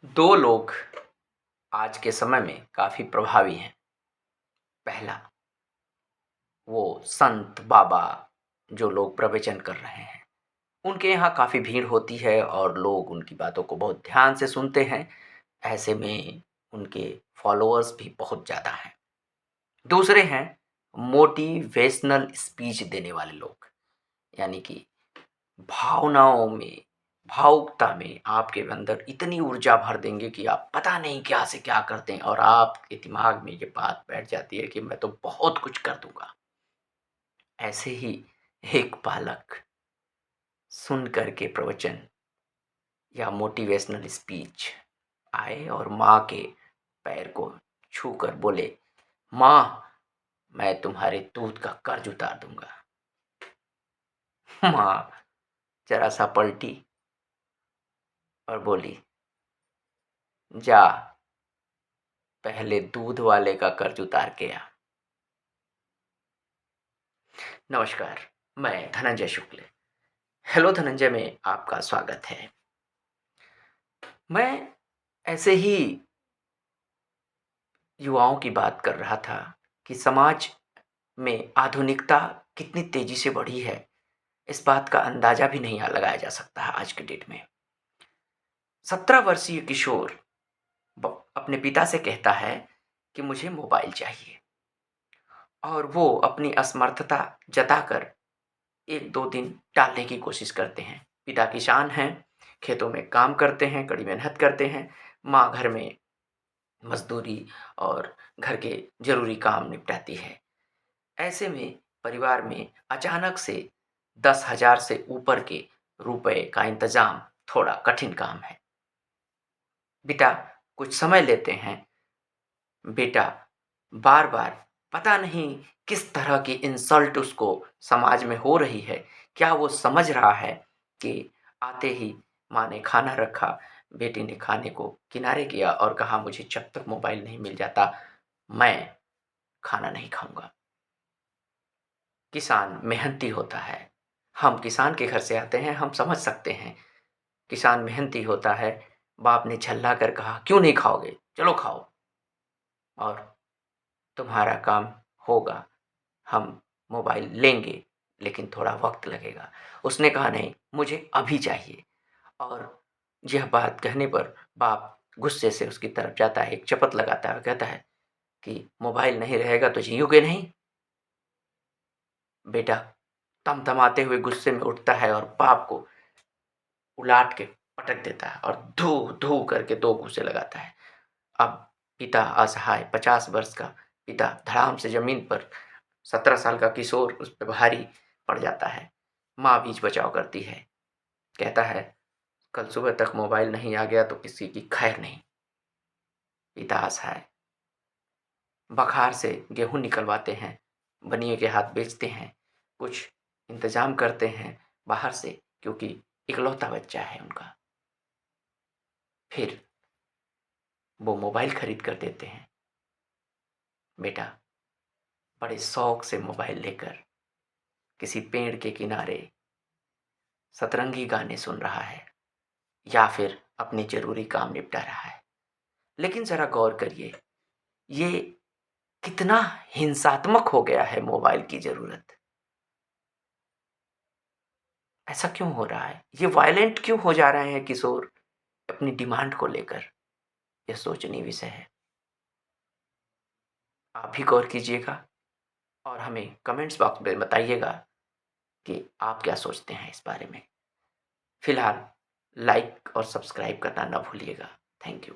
दो लोग आज के समय में काफ़ी प्रभावी हैं। पहला, वो संत बाबा जो लोग प्रवचन कर रहे हैं, उनके यहाँ काफ़ी भीड़ होती है और लोग उनकी बातों को बहुत ध्यान से सुनते हैं। ऐसे में उनके फॉलोअर्स भी बहुत ज़्यादा हैं। दूसरे हैं मोटिवेशनल स्पीच देने वाले लोग, यानी कि भावनाओं में, भावुकता में आपके अंदर इतनी ऊर्जा भर देंगे कि आप पता नहीं क्या से क्या कर दें और आपके दिमाग में ये बात बैठ जाती है कि मैं तो बहुत कुछ कर दूंगा। ऐसे ही एक बालक सुन कर के प्रवचन या मोटिवेशनल स्पीच आए और माँ के पैर को छू कर बोले, माँ, मैं तुम्हारे दूध का कर्ज उतार दूंगा। माँ जरा सा पलटी और बोली, जा पहले दूध वाले का कर्ज उतार के आ। नमस्कार, मैं धनंजय शुक्ल। हेलो धनंजय में आपका स्वागत है। मैं ऐसे ही युवाओं की बात कर रहा था कि समाज में आधुनिकता कितनी तेजी से बढ़ी है, इस बात का अंदाजा भी नहीं लगाया जा सकता है आज के डेट में। 17 वर्षीय किशोर अपने पिता से कहता है कि मुझे मोबाइल चाहिए और वो अपनी असमर्थता जताकर 1-2 दिन टालने की कोशिश करते हैं। पिता किसान हैं, खेतों में काम करते हैं, कड़ी मेहनत करते हैं। माँ घर में मज़दूरी और घर के ज़रूरी काम निपटाती है। ऐसे में परिवार में अचानक से 10,000 से ऊपर के रुपए का इंतज़ाम थोड़ा कठिन काम है। पिता कुछ समय लेते हैं। बेटा बार-बार पता नहीं किस तरह की इंसल्ट उसको समाज में हो रही है। क्या वो समझ रहा है कि आते ही माँ ने खाना रखा, बेटी ने खाने को किनारे किया और कहा मुझे जब तक मोबाइल नहीं मिल जाता, मैं खाना नहीं खाऊँगा। किसान मेहनती होता है। हम किसान के घर से आते हैं, हम समझ सकते हैं। किसान मेहनती होता है। बाप ने झल्ला कर कहा, क्यों नहीं खाओगे? चलो खाओ और तुम्हारा काम होगा। हम मोबाइल लेंगे, लेकिन थोड़ा वक़्त लगेगा। उसने कहा नहीं, मुझे अभी चाहिए। और यह बात कहने पर बाप गुस्से से उसकी तरफ जाता है, एक चपत लगाता है और कहता है कि मोबाइल नहीं रहेगा तो जियोगे नहीं? बेटा तमतमाते हुए गुस्से में उठता है और बाप को उलाट के पटक देता है और धू-धू करके 2 घूँसे लगाता है। अब पिता असहाय, 50 वर्ष का पिता धड़ाम से ज़मीन पर, 17 साल का किशोर उस पे भारी पड़ जाता है। माँ बीच बचाव करती है, कहता है कल सुबह तक मोबाइल नहीं आ गया तो किसी की खैर नहीं। पिता असहाय बखार से गेहूँ निकलवाते हैं, बनिए के हाथ बेचते हैं, कुछ इंतज़ाम करते हैं बाहर से, क्योंकि इकलौता बच्चा है उनका। फिर वो मोबाइल खरीद कर देते हैं। बेटा बड़े शौक से मोबाइल लेकर किसी पेड़ के किनारे सतरंगी गाने सुन रहा है या फिर अपने ज़रूरी काम निपटा रहा है। लेकिन ज़रा गौर करिए, ये कितना हिंसात्मक हो गया है मोबाइल की ज़रूरत। ऐसा क्यों हो रहा है? ये वायलेंट क्यों हो जा रहे हैं किशोर अपनी डिमांड को लेकर? यह सोचनीय विषय है। आप भी गौर कीजिएगा और हमें कमेंट्स बॉक्स में बताइएगा कि आप क्या सोचते हैं इस बारे में। फिलहाल लाइक और सब्सक्राइब करना ना भूलिएगा। Thank you.